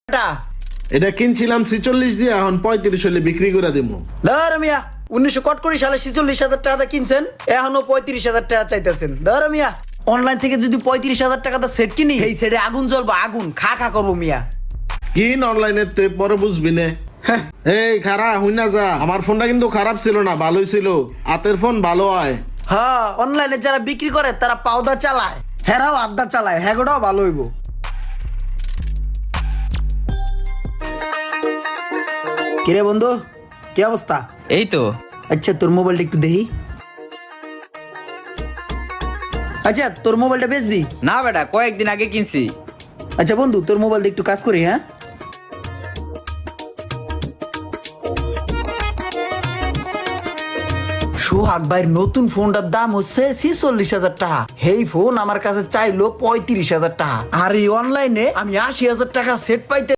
এটা এটা কিনছিলাম 46 দিয়ে, এখন 35 হলে বিক্রি করে দিব। ধর মিয়া 1941 সালে 46,000 টাকা কিনছেন, এখনো 35,000 টাকা চাইতেছেন। ধর মিয়া অনলাইন থেকে যদি 35,000 টাকা সেট কিনি, এই সেটে আগুন জ্বলবো, আগুন খা খা করবো মিয়া। কিন অনলাইনে, তে পরে বুঝবি নে। এই খারা হুইনা যা, আমার ফোনটা কিন্তু খারাপ ছিল না, ভালোই ছিল। হাতের ফোন ভালো হয়। হ্যাঁ, অনলাইনে যারা বিক্রি করে তারা পাউদা চালায়, হেরাও আড্ডা চালায়, হ্যাগোটাও ভালো হইব। কিরে বন্ধু, কি অবস্থা? এই তো। আচ্ছা তোর মোবাইলটা একটু দেখি। আচ্ছা তোর মোবাইলটা বেচবি? না বেটা, কয়েকদিন আগে কিনছি। আচ্ছা বন্ধু, তোর মোবাইল দিয়ে একটু কাজ করি। হ্যাঁ, সোহাগ ভাইয়ের নতুন ফোনটার দাম হচ্ছে 46,000 টাকা। এই ফোন আমার কাছে চাইলো 35,000 টাকা, আর এই অনলাইনে আমি 80,000 টাকা সেট পাইতে